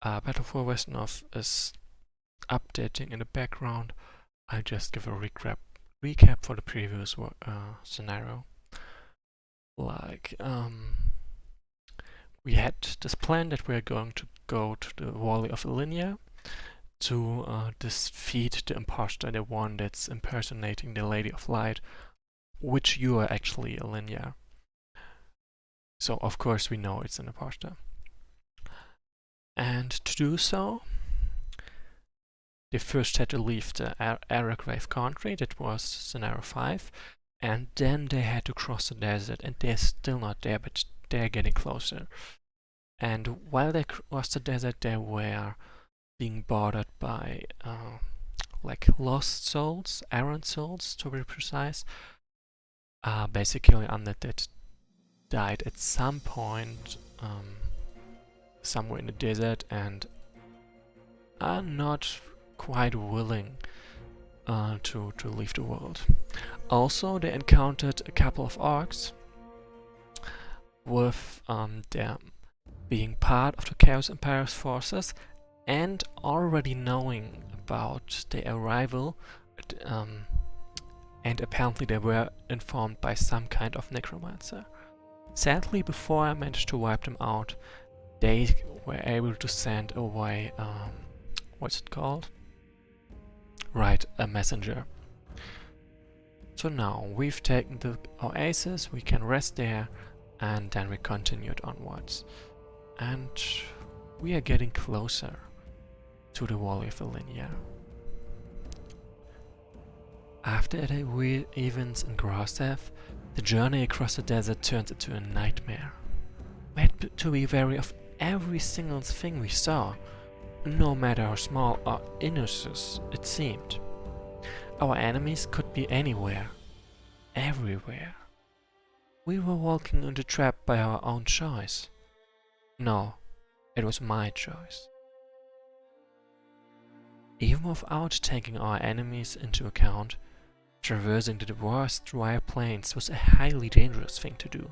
Battle for Wesnoth is updating in the background. I'll just give a recap for the previous scenario. We had this plan that we're going to go to the Valley of Ilinia to defeat the imposter, the one that's impersonating the Lady of Light, which you are actually Ilinia. So of course we know it's an imposter. And to do so, they first had to leave the Aragrave country, that was scenario 5, and then they had to cross the desert, and they're still not there, but they're getting closer. And while they crossed the desert, they were being bothered by like lost souls, errant souls to be precise. Basically undead that died at some point somewhere in the desert and are not quite willing to leave the world. Also, they encountered a couple of orcs with them being part of the Chaos Empire's forces and already knowing about their arrival, and apparently they were informed by some kind of necromancer. Sadly, before I managed to wipe them out, they were able to send away, what's it called? Right, a messenger. So now we've taken the oasis, we can rest there, and then we continued onwards. And we are getting closer to the Valley of Ilinia. After the events in Grossev, the journey across the desert turned into a nightmare. We had to be wary of every single thing we saw, no matter how small or innocent it seemed. Our enemies could be anywhere, everywhere. We were walking into a trap by our own choice. No, it was my choice. Even without taking our enemies into account, traversing the worst dry plains was a highly dangerous thing to do.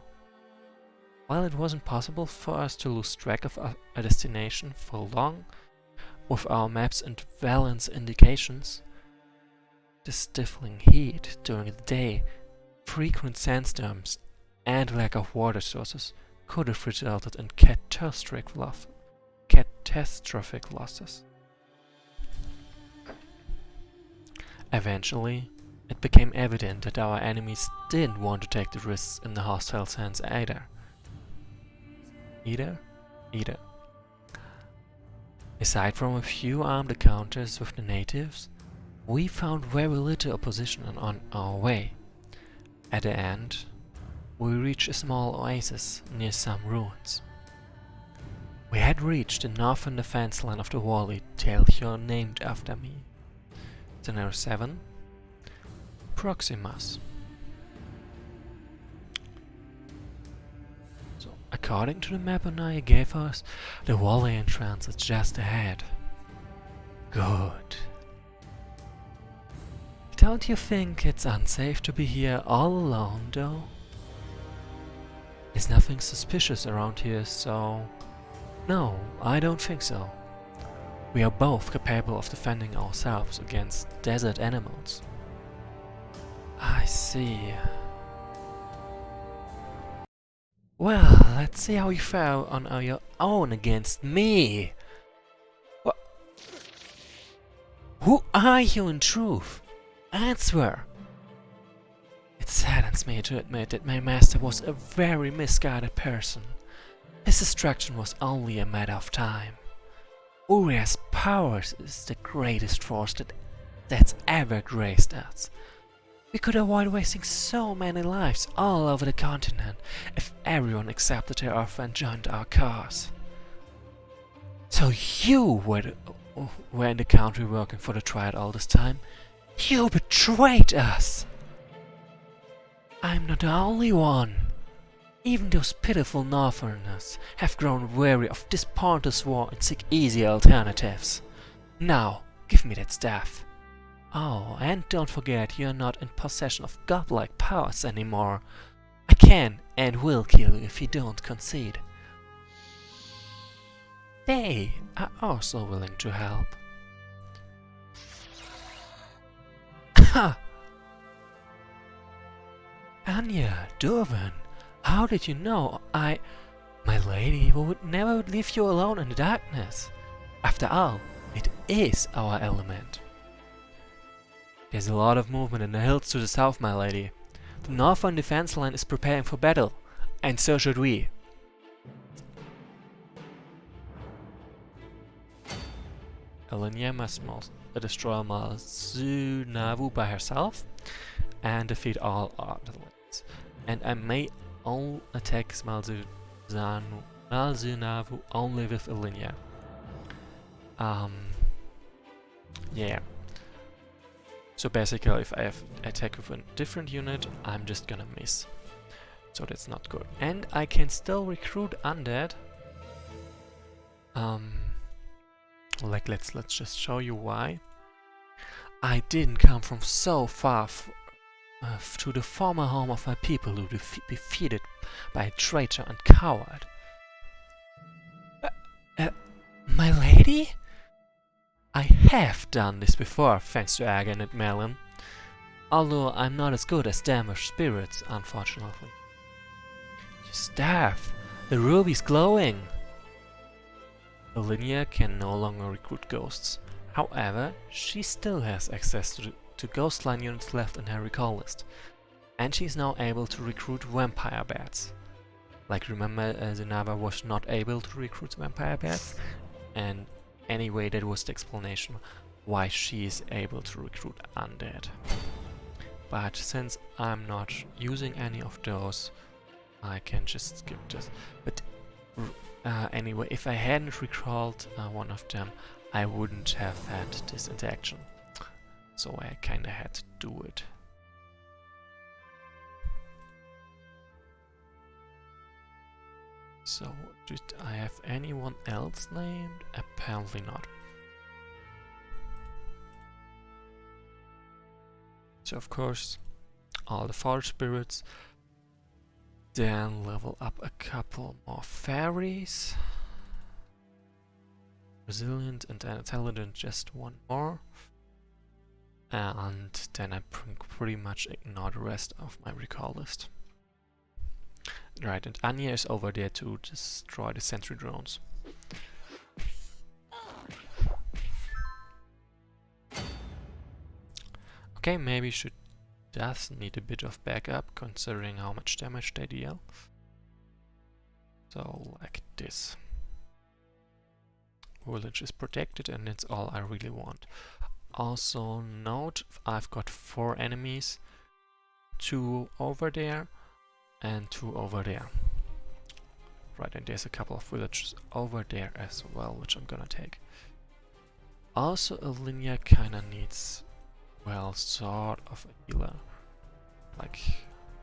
While it wasn't possible for us to lose track of a destination for long, with our maps and balance indications, the stifling heat during the day, frequent sandstorms, and lack of water sources could have resulted in catastrophic losses. Eventually, it became evident that our enemies didn't want to take the risks in the hostile hands either. Aside from a few armed encounters with the natives, we found very little opposition on our way. At the end, we reached a small oasis near some ruins. We had reached the northern defense line of the valley Telchor named after me. Scenario 7, Proximus. So, according to the map Anaya gave us, the valley entrance is just ahead. Good. Don't you think it's unsafe to be here all alone, though? There's nothing suspicious around here, so... No, I don't think so. We are both capable of defending ourselves against desert animals. I see. Well, let's see how you fare on your own against me. What? Who are you in truth? Answer! It saddens me to admit that my master was a very misguided person. His destruction was only a matter of time. Uriah's power is the greatest force that's ever graced us. We could avoid wasting so many lives all over the continent if everyone accepted her offer and joined our cause. So you were in the country working for the Triad all this time? You betrayed us! I'm not the only one. Even those pitiful Northerners have grown weary of this pointless war and seek easier alternatives. Now, give me that staff. Oh, and don't forget you're not in possession of godlike powers anymore. I can and will kill you if you don't concede. they are also willing to help. Ha! Anya, Durvan, how did you know my lady would never leave you alone in the darkness? After all, it is our element. There's a lot of movement in the hills to the south, my lady. The northern defense line is preparing for battle, and so should we. Elenia must destroy Malzunavu by herself and defeat all Atlas. And I may all attack Malzunavu only with Elenia. Yeah. So basically, if I have attack with a different unit, I'm just gonna miss. So that's not good. And I can still recruit undead. Like let's just show you why. I didn't come from so far to the former home of my people who defeated by a traitor and coward. My lady? I have done this before, thanks to Agan and Melon. Although I'm not as good as damaged spirits, unfortunately. Your staff! The ruby's glowing! Elenia can no longer recruit ghosts. However, she still has access to ghost line units left in her recall list. And she's now able to recruit vampire bats. Like remember, Zenava was not able to recruit vampire bats, and anyway, that was the explanation why she is able to recruit undead. But since I'm not using any of those, I can just skip this. But anyway, if I hadn't recalled one of them, I wouldn't have had this interaction. So I kinda had to do it. So, did I have anyone else named? Apparently not. So of course, all the forest spirits. Then level up a couple more fairies. Resilient and intelligent, just one more. And then I pretty much ignore the rest of my recall list. Right, and Anya is over there to destroy the sentry drones. Okay, maybe she does need a bit of backup considering how much damage they deal. So, like this. Village is protected and it's all I really want. Also note, I've got 4 enemies. 2 over there and 2 over there. Right, and there's a couple of villages over there as well, which I'm gonna take. Also, Elenia kinda needs, well, sort of a healer. Like,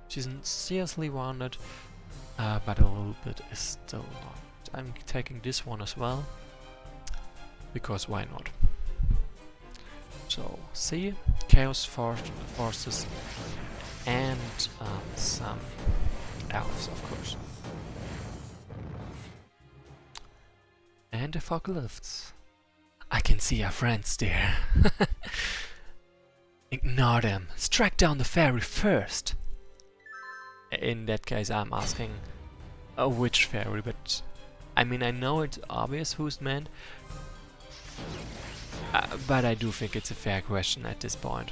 she's seriously wounded, but a little bit is still not. I'm taking this one as well, because why not? So, see, Chaos Forces and some elves, of course. And the fog lifts. I can see our friends there. Ignore them. Strike down the fairy first. In that case, I'm asking which fairy, but I mean, I know it's obvious who's meant, but I do think it's a fair question at this point.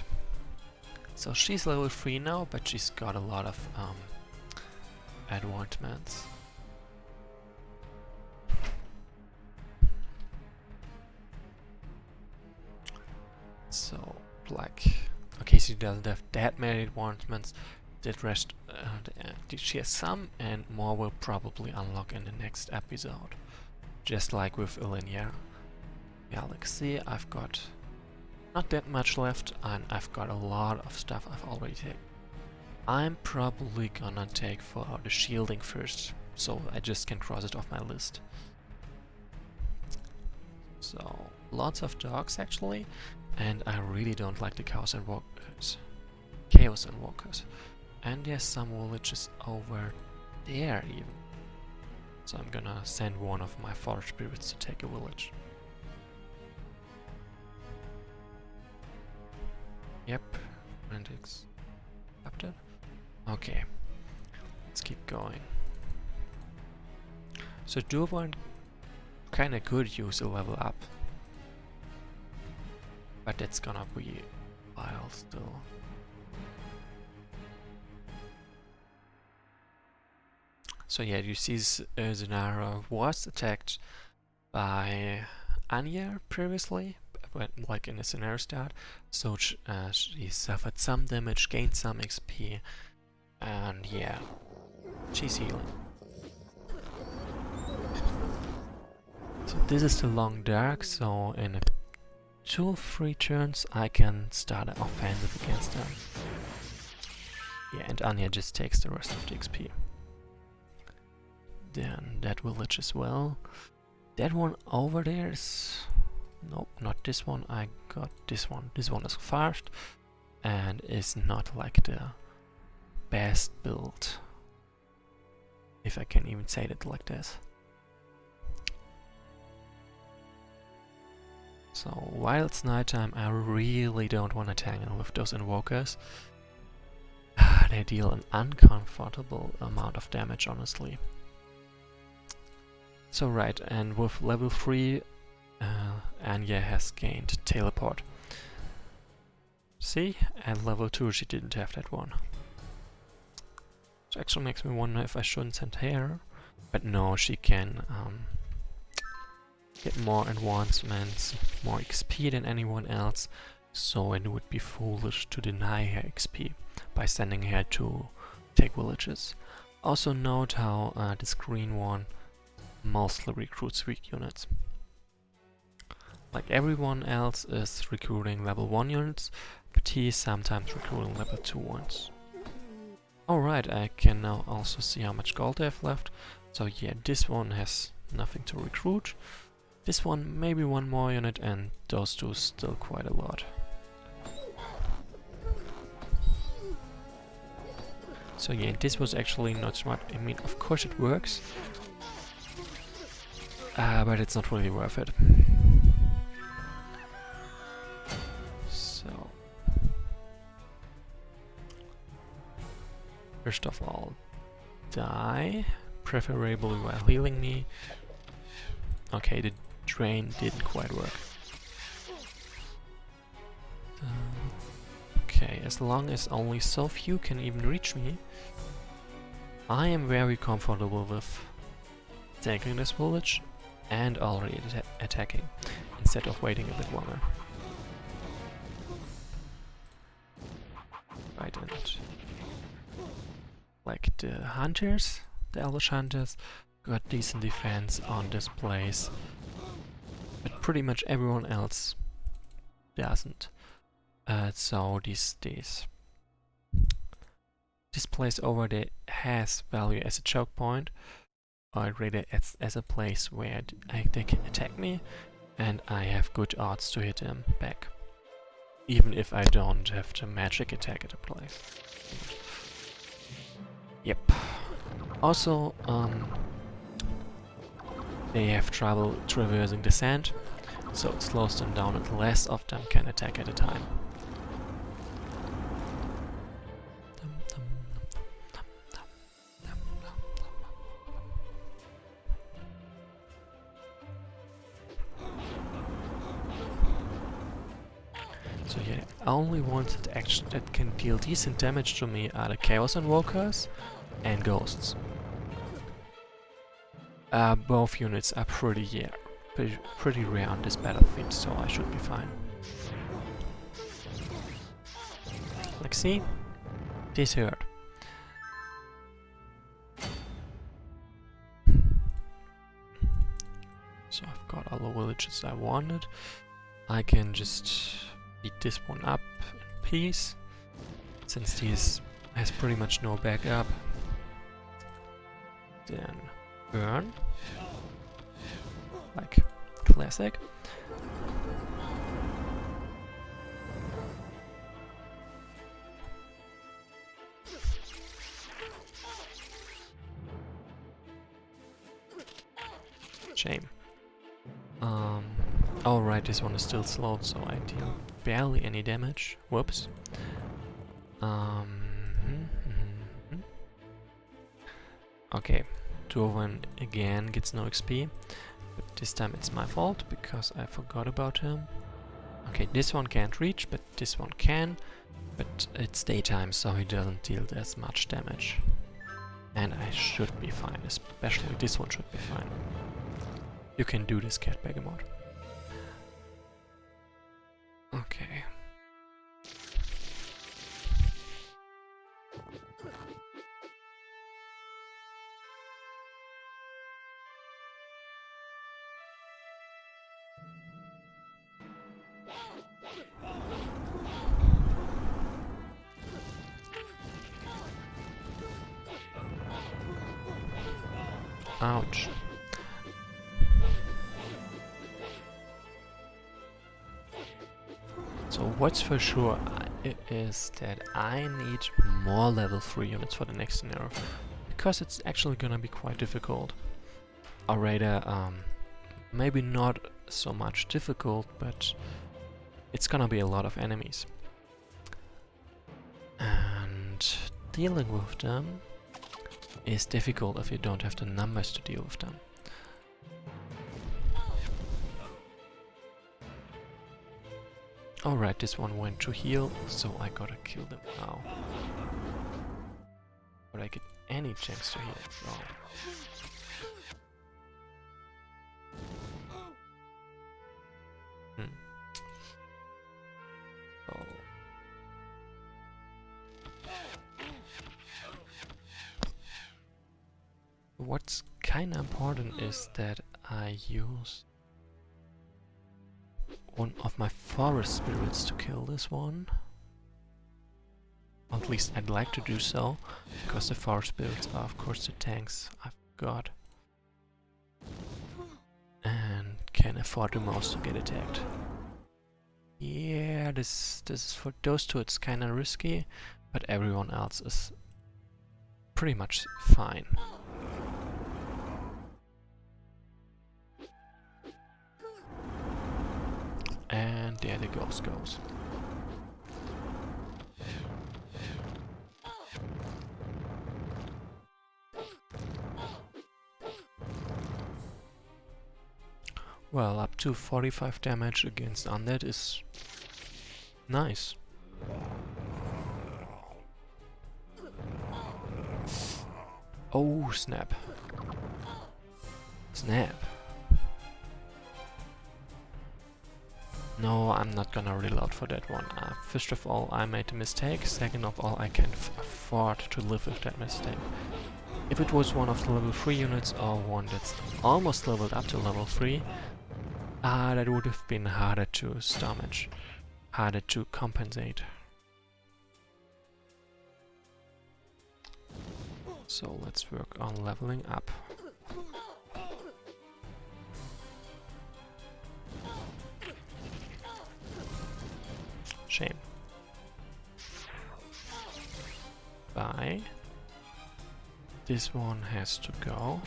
So she's level 3 now, but she's got a lot of advancements. So, like, okay, she doesn't have that many advancements. The rest, she has some, and more will probably unlock in the next episode. Just like with Elenia Galaxy, I've got not that much left, and I've got a lot of stuff I've already taken. I'm probably gonna take for the shielding first, so I just can cross it off my list. So, lots of dogs actually, and I really don't like the Chaos and Walkers. Chaos and Walkers. And there's some villages over there even. So I'm gonna send one of my forest spirits to take a village. Yep, and it's accepted. Okay, let's keep going. So Durban kinda could use a level up, but that's gonna be a while still. So yeah, you see Zenara was attacked by Anya previously, like in the scenario start, so she suffered some damage, gained some XP, and yeah, she's healing. So this is the long dark, so in 2 or 3 turns I can start an offensive against them. Yeah, and Anya just takes the rest of the XP. Then that village as well. That one over there is... Nope, not this one. I got this one. This one is fast and is not like the best build, if I can even say that like this. So while it's nighttime, I really don't want to tangle with those invokers. They deal an uncomfortable amount of damage, honestly. So right, and with level 3, Anya has gained teleport. See? And level 2 she didn't have that one. Which actually makes me wonder if I shouldn't send her. But no, she can get more advancements, more XP than anyone else, so it would be foolish to deny her XP by sending her to take villages. Also note how this green one mostly recruits weak units. Like everyone else is recruiting level 1 units, but he is sometimes recruiting level 2 ones. Alright, I can now also see how much gold I have left. So yeah, this one has nothing to recruit. This one maybe 1 more unit, and those two still quite a lot. So yeah, this was actually not smart. I mean, of course it works, but it's not really worth it. So, first of all, die, preferably while healing me. Okay, the drain didn't quite work. Okay, as long as only so few can even reach me, I am very comfortable with taking this village and already attacking, instead of waiting a bit longer. Right, and like the hunters, the Elvish hunters, got decent defense on this place, but pretty much everyone else doesn't. So this place over there has value as a choke point, or rather as a place where they can attack me, and I have good odds to hit them back, even if I don't have the magic attack at the place. Yep. Also, they have trouble traversing the sand, so it slows them down and less of them can attack at a time. So yeah, the only ones that can deal decent damage to me are the Chaos Invokers and Ghosts. Both units are pretty rare on this battlefield, so I should be fine. Like, see? This hurt. So I've got all the villages I wanted. I can just beat this one up in peace, since this has pretty much no backup. Then burn, like classic. Alright, this one is still slowed, so I deal barely any damage. Whoops. Okay, Dwarven again gets no XP, but this time it's my fault because I forgot about him. Okay, this one can't reach, but this one can, but it's daytime, so he doesn't deal as much damage. And I should be fine, especially this one should be fine. You can do this, Cat Begamot. Okay. Ouch. So what's for sure is that I need more level 3 units for the next scenario, because it's actually gonna be quite difficult. Or rather, maybe not so much difficult, but it's gonna be a lot of enemies. And dealing with them is difficult if you don't have the numbers to deal with them. Alright, this one went to heal, so I gotta kill them now. Would I get any chance to heal? No. Oh. What's kinda important is that I use one of my forest spirits to kill this one. Or at least I'd like to do so, because the forest spirits are of course the tanks I've got. And can afford the most to get attacked. Yeah, this is for those two it's kinda risky, but everyone else is pretty much fine. And there the ghost goes. Well, up to 45 damage against undead is nice. Oh, snap. Snap. No, I'm not gonna reload for that one. First of all, I made a mistake. Second of all, I can't afford to live with that mistake. If it was one of the level 3 units or one that's almost leveled up to level 3, that would have been harder to stomach, harder to compensate. So let's work on leveling up. Shame. Bye. This one has to go.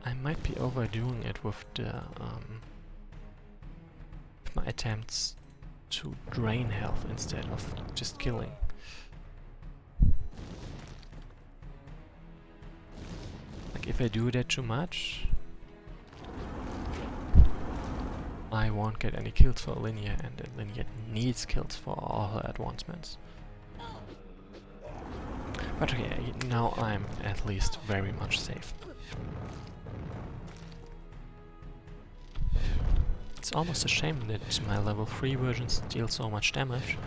I might be overdoing it with the my attempts to drain health instead of just killing. Like if I do that too much, I won't get any kills for Linear, and Linear needs kills for all her advancements. But okay, now I'm at least very much safe. It's almost a shame that my level 3 versions deal so much damage,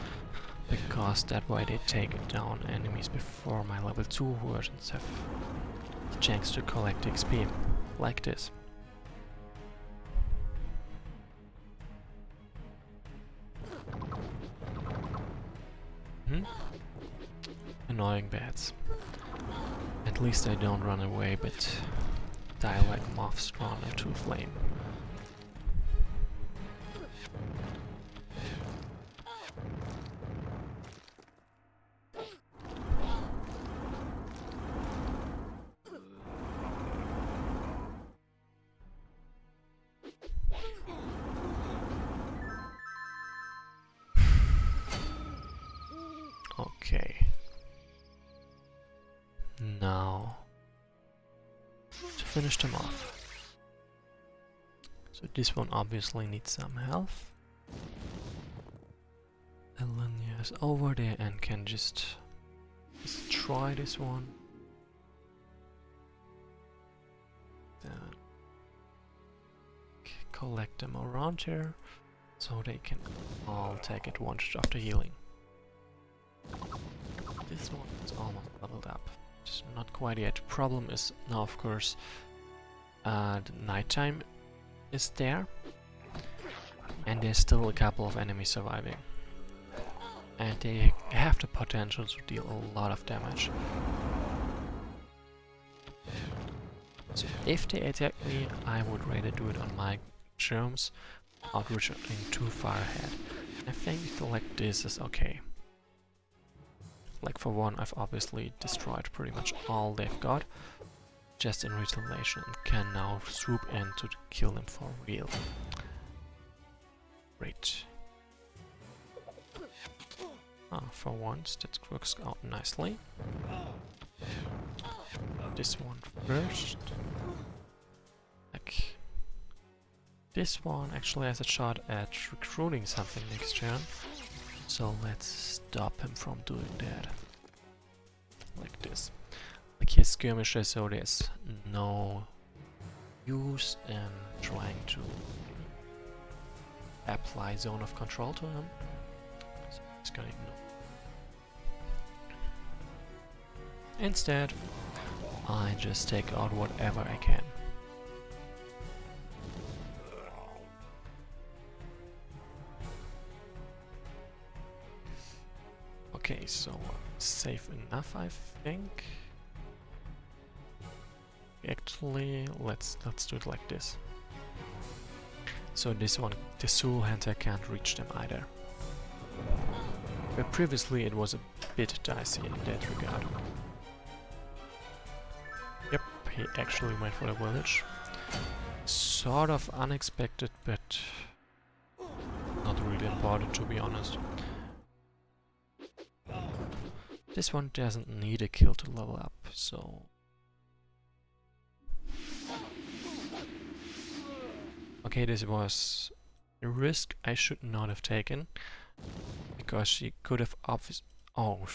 because that way they take down enemies before my level 2 versions have the chance to collect XP, like this. Annoying bats. At least I don't run away, but die like moths drawn into a flame. Okay. Now, to finish them off. So this one obviously needs some health. Elenia is over there and can just try this one. Then collect them around here so they can all take advantage of the healing. This one is almost leveled up. Just not quite yet. Problem is now, of course, the nighttime is there, and there's still a couple of enemies surviving, and they have the potential to deal a lot of damage. So if they attack me, I would rather do it on my terms, without reaching too far ahead. I think like this is okay. Like for one, I've obviously destroyed pretty much all they've got, just in retaliation, and can now swoop in to kill them for real. Great. For once, that works out nicely. This one first. Like, this one actually has a shot at recruiting something next turn. So let's stop him from doing that. Like this. Like his skirmisher, so there's no use in trying to apply zone of control to him. So he's gonna ignore. Instead, I just take out whatever I can. Okay, so safe enough, I think. Actually, let's do it like this. So this one, the Soul Hunter can't reach them either. But previously it was a bit dicey in that regard. Yep, he actually went for the village. Sort of unexpected, but not really important, to be honest. This one doesn't need a kill to level up, so... Okay, this was a risk I should not have taken, because she could have obviously... Oh...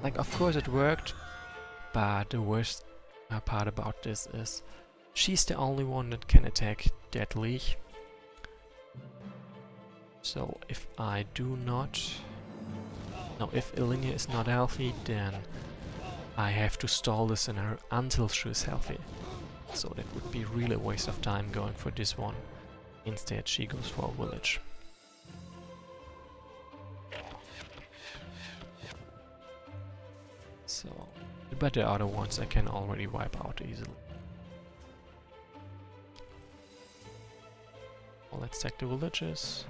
Like, of course it worked, but the worst part about this is she's the only one that can attack deadly. So if I do not... No, if Elenia is not healthy, then I have to stall this in her until she is healthy. So that would be really a waste of time going for this one. Instead she goes for a village. So, but the other ones I can already wipe out easily. Well, let's take the villages.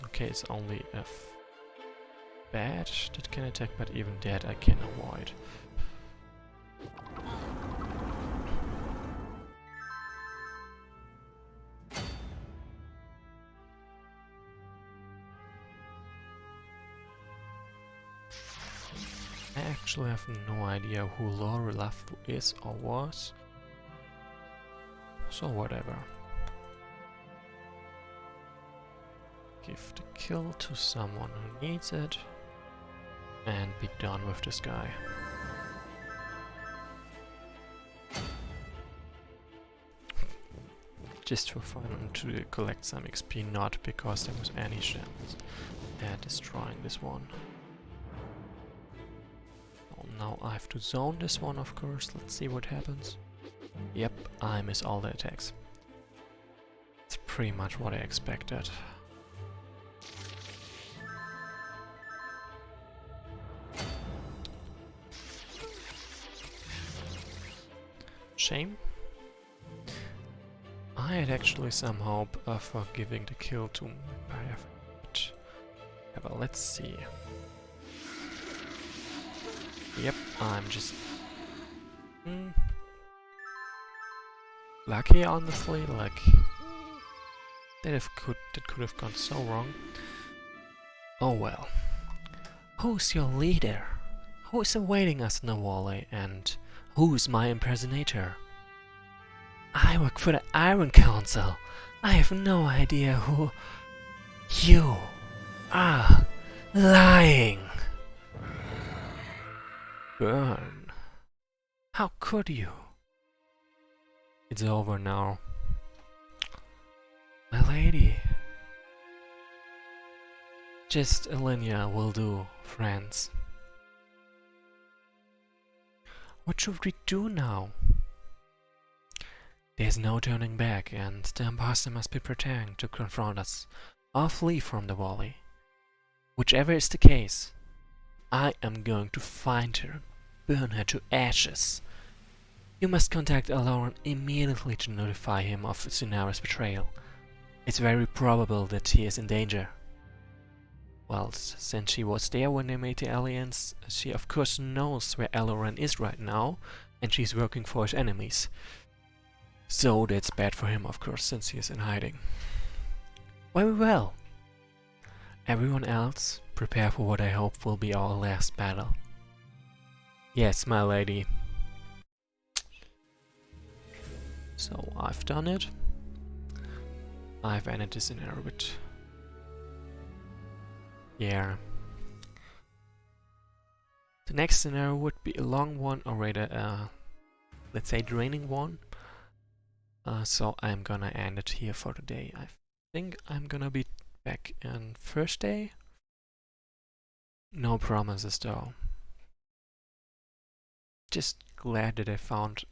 Okay, it's only a bat that can attack, but even that I can avoid. I actually have no idea who Lorelaf is or was, so whatever. Give the kill to someone who needs it, and be done with this guy. Just for fun and to collect some XP, not because there was any chance at destroying this one. Well, now I have to zone this one, of course. Let's see what happens. Yep, I miss all the attacks. It's pretty much what I expected. Shame. I had actually some hope for giving the kill to Vampire, but yeah, well, let's see. Yep, I'm just lucky, honestly. Like, That could have gone so wrong. Oh well. Who's your leader? Who is awaiting us in the valley, and who's my impersonator? I work for the Iron Council. I have no idea who... You are lying. Burn. How could you? It's over now. My lady. Just a linear will do, friends. What should we do now? There's no turning back, and the imposter must be preparing to confront us or flee from the valley. Whichever is the case, I am going to find her, burn her to ashes. You must contact Aloran immediately to notify him of Tsunara's betrayal. It's very probable that he is in danger. Well, since she was there when they made the alliance, she of course knows where Aloran is right now, and she's working for his enemies. So that's bad for him, of course, since he is in hiding. Very well. Everyone else, prepare for what I hope will be our last battle. Yes, my lady. So I've done it. I've ended this scenario, but yeah. The next scenario would be a long one, or rather, let's say draining one. So I'm gonna end it here for today. I think I'm gonna be back on Thursday. No promises though. Just glad that I found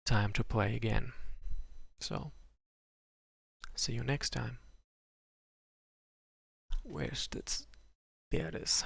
time to play again. So, see you next time. Where's this? There it is.